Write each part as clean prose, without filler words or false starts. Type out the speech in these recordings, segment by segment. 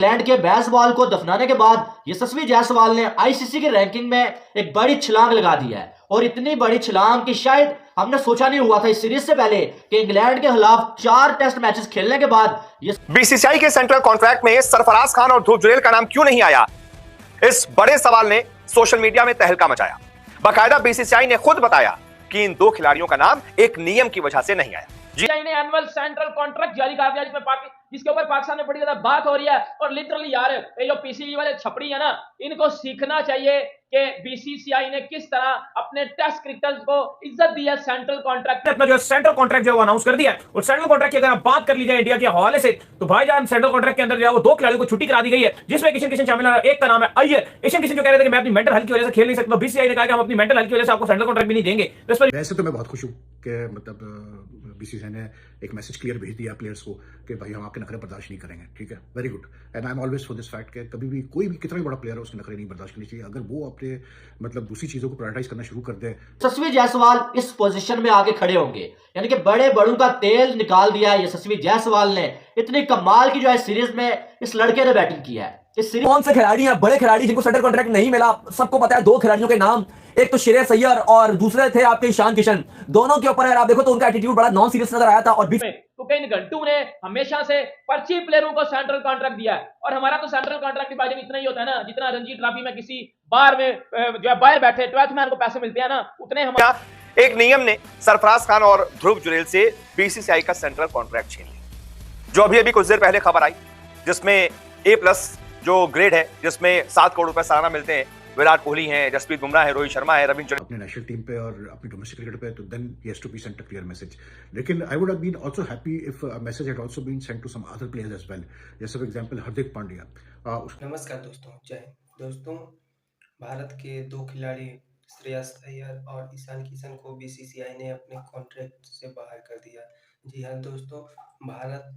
England के baseball को दफनाने के बाद यशस्वी जायसवाल ने आईसीसी की रैंकिंग में एक बड़ी छलांग लगा दी है और इतनी बड़ी छलांग कि शायद हमने सोचा नहीं हुआ था इस सीरीज से पहले कि इंग्लैंड के खिलाफ 4 टेस्ट मैचेस खेलने के बाद बीसीसीआई के सेंट्रल कॉन्ट्रैक्ट में सरफराज खान और ध्रुव जुरैल का नाम क्यों नहीं आया, इस बड़े सवाल ने सोशल मीडिया में तहलका मचाया। बाकायदा बीसीसीआई ने खुद बताया कि इन 2 खिलाड़ियों का नाम एक नियम की वजह से नहीं आया। ने एनुअल सेंट्रल कॉन्ट्रैक्ट जारी कर दिया जिसके ऊपर पाकिस्तान में बड़ी ज्यादा बात हो रही है। और लिटरली यार ये जो पीसीबी वाले छपड़ी है ना, इनको सीखना चाहिए कि बीसीसीआई ने किस तरह अपने टेस्ट क्रिकेटर्स को इज्जत दी है। सेंट्रल कॉन्ट्रैक्ट अपना जो सेंट्रल कॉन्ट्रैक्ट जो अनाउंस कर दिया है, और सेंट्रल कॉन्ट्रैक्ट की अगर आप बात कर ली जाए इंडिया के हवाले से, तो भाईजान सेंट्रल कॉन्ट्रैक्ट के अंदर जो है वो 2 खिलाड़ियों को छुट्टी करा दी गई है, जिसमें ईशान किशन शामिल है। एक का नाम है अय्यर। ईशान किशन जो कह रहे थे कि मैं अपनी मेंटल हेल्थ की वजह से खेल नहीं सकता, बीसीसीआई ने कहा कि हम अपनी मेंटल हेल्थ की वजह से आपको सेंट्रल कॉन्ट्रैक्ट भी नहीं देंगे। वैसे तो मैं बहुत खुश हूँ कि मतलब बीसीसीआई ने एक मैसेज क्लियर भेज दिया प्लेयर्स को कि भाई हम आपके नखरे बर्दाश्त नहीं करेंगे। ठीक है, very good. And I am always for this fact कि कभी भी कोई भी कितना भी बड़ा प्लेयर है उसके नखरे नहीं बर्दाश्त करनी चाहिए। अगर वो अपने मतलब दूसरी चीजों को प्रायोरिटाइज करना शुरू कर दे। यशस्वी जायसवाल इस पोजीशन में आगे खड़े होंगे, यानी कि बड़े बड़ों का तेल निकाल दिया यशस्वी जायसवाल ने। इतनी कमाल की जो है सीरीज में इस लड़के ने बैटिंग की है। कौन से खिलाड़ी हैं बड़े खिलाड़ी जिनको सेंट्रल कॉन्ट्रैक्ट नहीं मिला? सबको पता है 2 खिलाड़ियों के नाम, एक तो श्रेयस अय्यर और दूसरे थे आपके ईशान किशन। दोनों के ऊपर अगर आप देखो तो उनका एटीट्यूड बड़ा नॉन सीरियस नजर आया था। और तो इन घंटों ने हमेशा से पर्ची प्लेयरों को सेंट्रल कॉन्ट्रैक्ट दिया है। और हमारा तो सेंट्रल कॉन्ट्रैक्ट भाईजान इतना ही होता है ना, जितना रणजी ट्रॉफी में किसी बार में जो है बाहर बैठे 12th मैन को पैसे मिलते हैं ना, उतने हमारा एक नियम ने सरफराज खान और ध्रुव जुरैल से बीसीसीआई का सेंट्रल कॉन्ट्रैक्ट छीन लिया। जो अभी कुछ देर पहले खबर आई, जिसमें A+ जो ग्रेड है, जिसमें 7 करोड़ रुपए सालाना मिलते हैं। विराट कोहली हैं, जसप्रीत बुमराह है, रोहित शर्मा है, रविंद्र अपने नेशनल टीम पे और अपनी डोमेस्टिक क्रिकेट पे, तो then he has to be sent a clear message. लेकिन I would have been also happy if a message had also been sent to some other players as well, जैसे for example Hardik Pandya. नमस्कार दोस्तों, जय दोस्तों। भारत के 2 खिलाड़ी श्रेयस अय्यर और ईशान किशन को बीसीसीआई ने अपने कॉन्ट्रैक्ट से बाहर कर दिया। जी हाँ दोस्तों, भारत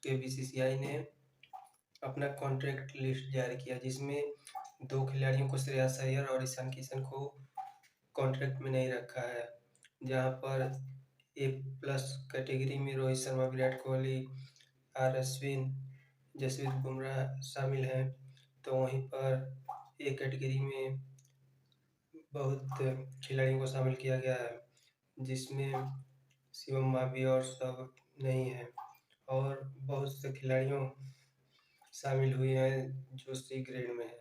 के बीसीसीआई ने अपना कॉन्ट्रैक्ट लिस्ट जारी किया, जिसमें 2 खिलाड़ियों को श्रेयस अय्यर और ईशान किशन को कॉन्ट्रैक्ट में नहीं रखा है। जहां पर A+ कैटेगरी में रोहित शर्मा, विराट कोहली, आर अश्विन, जसप्रीत बुमराह शामिल हैं, तो वहीं पर A कैटेगरी में बहुत खिलाड़ियों को शामिल किया गया है, जिसमें शिवम मावी और सब नहीं है, और बहुत से खिलाड़ियों शामिल हुए हैं जो C ग्रेड में है।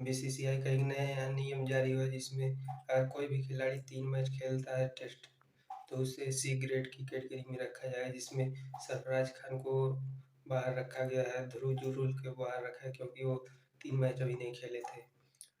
बीसीसीआई का एक नया नियम जारी हुआ, जिसमें अगर कोई भी खिलाड़ी 3 मैच खेलता है टेस्ट, तो उसे C ग्रेड की कैटेगरी में रखा जाएगा, जिसमें सरफराज खान को बाहर रखा गया है, ध्रुव जुरैल को बाहर रखा है क्योंकि वो 3 मैच अभी नहीं खेले थे।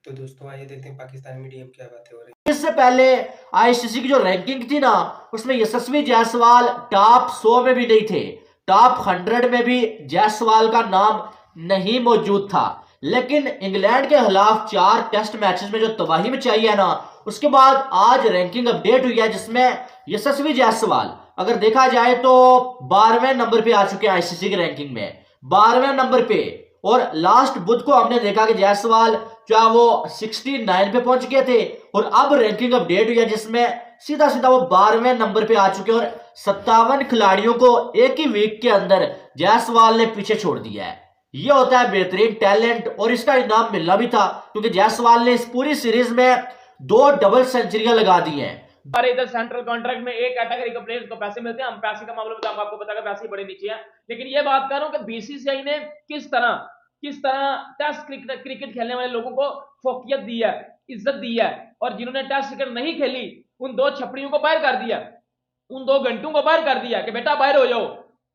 तो दोस्तों आइए देखते हैं पाकिस्तान मीडिया में क्या बातें हो रही है। इससे पहले आईसीसी की जो रैंकिंग थी ना, उसमें यशस्वी जायसवाल टॉप 100 में भी नहीं थे, टॉप 100 में भी जायसवाल का नाम नहीं मौजूद था। लेकिन इंग्लैंड के खिलाफ 4 टेस्ट मैचेस में जो तबाही मचाई है ना, उसके बाद आज रैंकिंग अपडेट हुई है, जिसमें यशस्वी जायसवाल अगर देखा जाए तो 12वें नंबर पे आ चुके हैं आईसीसी की रैंकिंग में, 12वें नंबर पे। और लास्ट बुध को हमने देखा कि जायसवाल क्या वो 69 पे पहुंच गए थे, और अब रैंकिंग अपडेट हुई है जिसमें सीधा सीधा वो 12वें नंबर पे आ चुके हैं। और 57 खिलाड़ियों को एक ही वीक के अंदर जायसवाल ने पीछे छोड़ दिया है। ये होता है बेहतरीन टैलेंट, और इसका इनाम मिलना भी था क्योंकि जायसवाल ने इस पूरी सीरीज में 2 डबल सेंचुरियां लगा दी हैं। पर इधर सेंट्रल कॉन्ट्रैक्ट में एक कैटेगरी के प्लेयर्स को पैसे मिलते हैं, हम पैसे का मामला बताऊंगा आपको, पता पैसे बड़े नीचे हैं। लेकिन ये बात कर रहा हूं कि बीसीसीआई ने किस तरह टेस्ट क्रिकेट खेलने वाले लोगों को फोकियत दी है, इज्जत दी है, और जिन्होंने टेस्ट क्रिकेट नहीं खेली उन 2 छपड़ियों को बाहर कर दिया, उन 2 घंटों को बाहर कर दिया कि बेटा बाहर हो जाओ,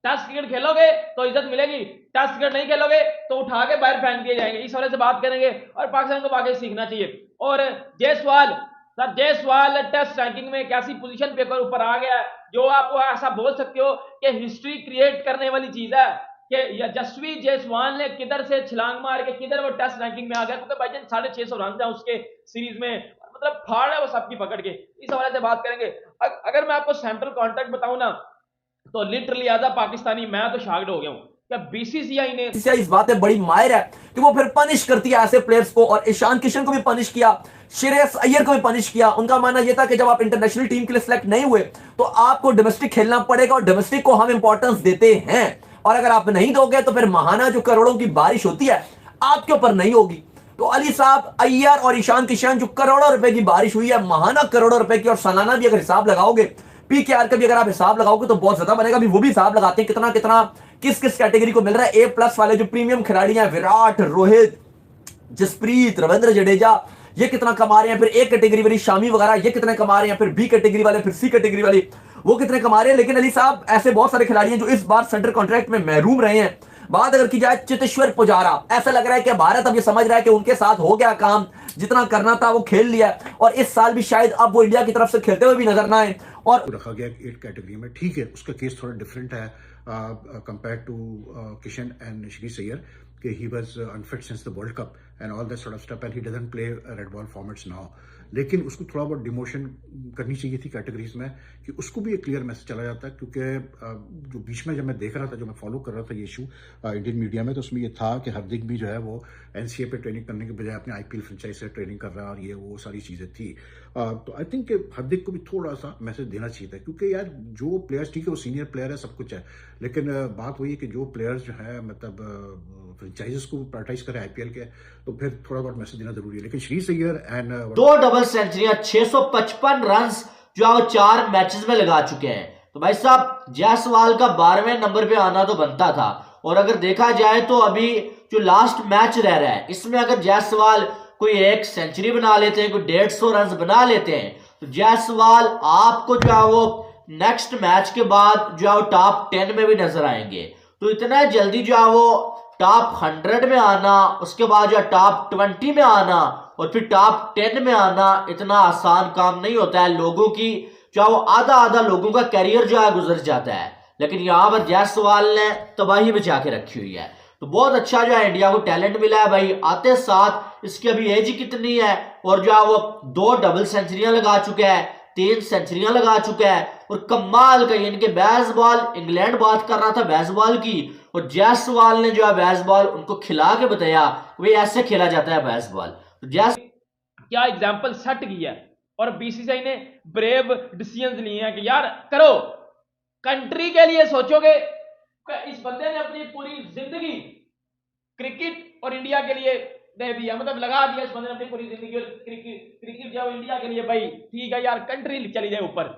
टेस्ट क्रिकेट खेलोगे तो इज्जत मिलेगी, टेस्ट क्रिकेट नहीं खेलोगे तो उठा के बाहर फेंक दिए जाएंगे। इस वजह से बात करेंगे और पाकिस्तान को वाकई सीखना चाहिए। और जायसवाल टेस्ट रैंकिंग में कैसी पोजीशन पे ऊपर आ गया है, जो आप ऐसा बोल सकते हो कि हिस्ट्री क्रिएट करने वाली चीज है कि यशस्वी जायसवाल ने किधर से छलांग मार के किधर वो टेस्ट रैंकिंग में आ गया, क्योंकि भाईजान 650 रन है उसके सीरीज में, मतलब फाड़ है वो सबकी पकड़ के। इस हवाले से बात करेंगे। अगर मैं आपको सेंट्रल कॉन्ट्रैक्ट बताऊं ना, तो लिटरली एज अ पाकिस्तानी मैं तो शॉक्ड हो गया हूं। बीसीसीआई ने इस बात में बड़ी माहिर है कि वो फिर पनिश करती है ऐसे प्लेयर्स को, और ईशान किशन को भी पनिश किया, श्रेयस अय्यर को भी पनिश किया। उनका मानना यह था कि जब आप इंटरनेशनल टीम के लिए सिलेक्ट नहीं हुए तो आपको डोमेस्टिक खेलना पड़ेगा, और डोमेस्टिक को हम इंपॉर्टेंस देते हैं। और अगर आप नहीं दोगे तो फिर महाना जो करोड़ों की बारिश होती है आपके ऊपर नहीं होगी। तो अली साहब, अय्यर और ईशान किशन जो करोड़ों रुपए की बारिश हुई है, महाना करोड़ों रुपए की, और सालाना भी अगर हिसाब लगाओगे, पीकेआर का भी अगर आप हिसाब लगाओगे तो बहुत ज्यादा बनेगा। अभी वो भी हिसाब लगाते हैं कितना कितना किस किस कैटेगरी को मिल रहा है। ए प्लस वाले जो प्रीमियम खिलाड़ी हैं, विराट, रोहित, जसप्रीत, रविंद्र जडेजा, ये कितना कमा रहे हैं। फिर ए कैटेगरी वाली शामी वगैरह ये कितने कमा रहे हैं। फिर बी कैटेगरी वाले, फिर सी कैटेगरी वाली वो कितने कमा रहे हैं। लेकिन अली साहब, ऐसे बहुत सारे खिलाड़ी हैं जो इस बार सेंट्रल कॉन्ट्रैक्ट में महरूम रहे हैं। बात अगर की जाए चेतेश्वर पुजारा, ऐसा लग रहा है कि भारत अब ये समझ रहा है कि उनके साथ हो गया काम, जितना करना था वो खेल लिया, और इस साल भी शायद अब वो इंडिया की तरफ से खेलते हुए भी नजर ना आए। और रखा गया एट कैटेगरी में, ठीक है, उसका केस थोड़ा डिफरेंट है compare to Kishan and Shreyas Iyer, कि he was unfit since the world cup and all that sort of stuff and he doesn't play red ball formats now. लेकिन उसको थोड़ा बहुत डिमोशन करनी चाहिए थी कैटेगरीज में, कि उसको भी एक क्लियर मैसेज चला जाता है। क्योंकि जो बीच में जब मैं देख रहा था, जो मैं फॉलो कर रहा था ये इशू इंडियन मीडिया में, तो उसमें ये था कि हार्दिक भी जो है वो एनसीए पे ट्रेनिंग करने के बजाय अपने आईपीएल फ्रेंचाइज से ट्रेनिंग कर रहा है, और ये वो सारी चीज़ें थी। तो आई थिंक हार्दिक को भी थोड़ा सा मैसेज देना चाहिए था, क्योंकि यार जो प्लेयर्स, ठीक है वो सीनियर प्लेयर है, सब कुछ है, लेकिन बात वही है कि जो प्लेयर्स जो है मतलब फ्रेंचाइजेस को प्रायोरिटाइज करें आईपीएल के, तो फिर थोड़ा बहुत मैसेज देना जरूरी है। लेकिन श्री सैयर एंड 2 डबल सेंचुरियां, 655 रन जो है वो 4 मैचेस में लगा चुके हैं। तो भाई साहब, जायसवाल का 12वें नंबर पे आना तो बनता था। और अगर देखा जाए तो अभी जो लास्ट मैच रह रहा है, इसमें अगर जायसवाल कोई एक सेंचुरी बना लेते हैं, कोई 150 रन बना लेते हैं, तो जायसवाल आपको जो है वो नेक्स्ट मैच के बाद जो है वो टॉप 10 में भी नजर आएंगे। तो इतना जल्दी जो है वो टॉप 100 में आना, उसके बाद जो है टॉप 20 में आना, और फिर टॉप 10 में आना इतना आसान काम नहीं होता है। लोगों की जो है वो आधा आधा लोगों का कैरियर जो है गुजर जाता है। लेकिन यहां पर जायसवाल ने तबाही बचा के रखी हुई है। तो बहुत अच्छा जो है इंडिया को टैलेंट मिला है भाई। आते साथ इसकी अभी एज कितनी है, और जो है वो 2 डबल सेंचुरियां लगा चुका है, 3 सेंचुरियां लगा चुका है। और कमाल का, इनके बेसबॉल, इंग्लैंड बात कर रहा था बेसबॉल की, और जायसवाल ने जो है बेसबॉल उनको खिला के बताया वे ऐसे खेला जाता है बेसबॉल। तो जैस क्या एग्जाम्पल सेट किया है। और बीसीसीआई ने ब्रेव डिसीजंस लिए हैं कि यार करो, कंट्री के लिए सोचोगे। इस बंदे ने अपनी पूरी जिंदगी क्रिकेट और इंडिया के लिए दे दिया, मतलब लगा दिया इस बंदे ने अपनी पूरी जिंदगी। और क्रिकेट जो इंडिया के लिए, भाई ठीक है यार, कंट्री चली जाए ऊपर।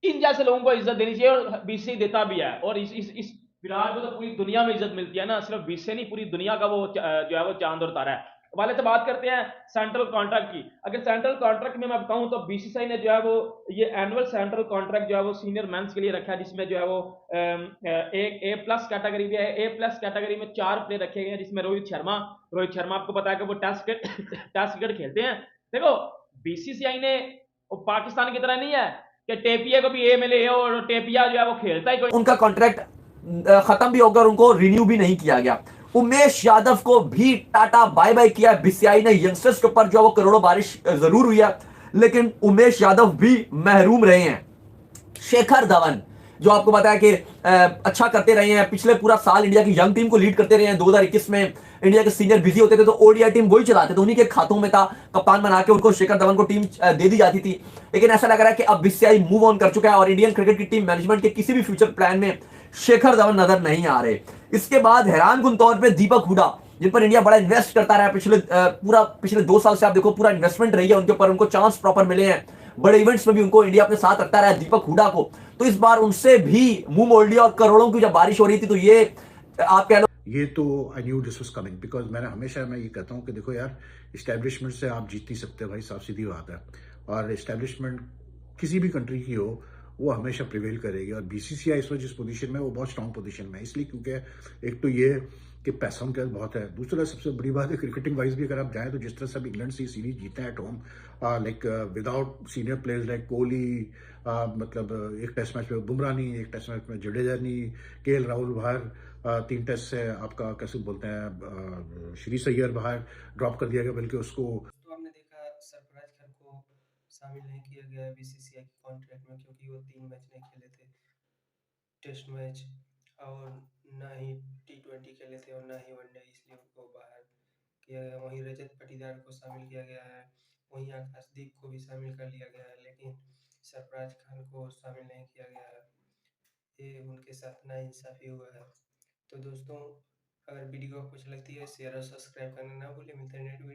इन जैसे लोगों को इज्जत देनी चाहिए, और बीसीसीआई देता भी है। और इस विराट को तो पूरी दुनिया में इज्जत मिलती है ना, सिर्फ बीसीसीआई नहीं, पूरी दुनिया का वो जो है वो चांद और तारा है। वाले से बात करते हैं सेंट्रल कॉन्ट्रैक्ट की। अगर सेंट्रल कॉन्ट्रैक्ट में मैं बताऊं तो बीसीसीआई ने जो है वो ये एनुअल सेंट्रल कॉन्ट्रैक्ट जो है वो सीनियर मेंस के लिए रखा है, जिसमें जो है वो ए प्लस कैटेगरी भी है। ए प्लस कैटेगरी में 4 प्लेयर रखे गए हैं, जिसमें रोहित शर्मा आपको पता है कि वो टेस्ट क्रिकेट खेलते हैं। देखो, बीसीसीआई ने पाकिस्तान की तरह नहीं है कि टेपिया को भी ए में ले, और टेपिया जो है वो खेलता ही कोई। उनका कॉन्ट्रैक्ट खत्म भी होगा और उनको रिन्यू भी नहीं किया गया। उमेश यादव को भी टाटा बाय बाय किया बीसीसीआई ने। यंगस्टर्स के ऊपर जो वो करोड़ों बारिश जरूर हुई है, लेकिन उमेश यादव भी महरूम रहे हैं। शेखर धवन जो आपको पता है कि अच्छा करते रहे हैं, पिछले पूरा साल इंडिया की यंग टीम को लीड करते रहे हैं। 2021 में इंडिया के सीनियर बिजी होते थे तो ओडीआई टीम वही चलाते थे, उन्हीं के खातों में था, कप्तान बना के उनको शेखर धवन को टीम दे दी जाती थी। लेकिन ऐसा लग रहा है कि अब बीसीसीआई मूव ऑन कर चुका है और इंडियन क्रिकेट की टीम मैनेजमेंट के किसी भी फ्यूचर प्लान में शेखर धवन नजर नहीं आ रहे। इसके बाद हैरान कुन तौर पर दीपक हुडा, जिन पर इंडिया बड़ा इन्वेस्ट करता रहा पिछले 2 साल से, आप देखो पूरा इन्वेस्टमेंट रही है उनके ऊपर, उनको चांस प्रॉपर मिले हैं, बड़े इवेंट्स में भी उनको इंडिया अपने साथ रखता रहा है दीपक हुडा को। तो इस बार उनसे भी मुंह मोड़ लिया और करोड़ों की जब बारिश हो रही थी, तो ये आप कह लो, ये तो I knew this was coming, because मैं ये कहता हूँ कि देखो यार, इस्टेब्लिशमेंट से आप जीत नहीं सकते भाई, साफ सीधी बात है। और इस्टेब्लिशमेंट किसी भी कंट्री की हो, वो हमेशा प्रिवेल करेगी। और बीसीसीआई इस वक्त जिस पोजीशन में, वो बहुत स्ट्रांग पोजीशन में है, इसलिए क्योंकि एक तो ये कि पैसा उनके पास बहुत है, दूसरा सबसे बड़ी बात है क्रिकेटिंग वाइज भी अगर आप जाएं तो जिस तरह से अब इंग्लैंड से सीरीज जीते हैं at home, like without senior players like Kohli, मतलब एक टेस्ट मैच में बुमराह नहीं, एक टेस्ट मैच में जडेजा नहीं, केएल राहुल बाहर, 3 टेस्ट से आपका कैसे बोलते हैं श्री सैयर बाहर ड्रॉप कर दिया गया, बल्कि उसको। तो आपने देखा सरफराज खान को शामिल नहीं किया गया बीसीसीआई के कॉन्ट्रैक्ट में, क्योंकि वो 3 मैच नहीं खेले थे, टेस्ट मैच, और ना ही T20 खेले थे, और ना ही वनडे, इसलिए उनको बाहर किया गया। वहीं रजत पाटीदार को शामिल किया गया है, वहीं आकाशदीप को भी शामिल कर लिया गया है, लेकिन सरफराज खान को शामिल नहीं किया गया है। ये उनके साथ नाइंसाफी हुआ है। तो दोस्तों अगर वीडियो आपको अच्छी लगती है शेयर और सब्सक्राइब करना ना भूलें। मिलते हैं नेक्स्ट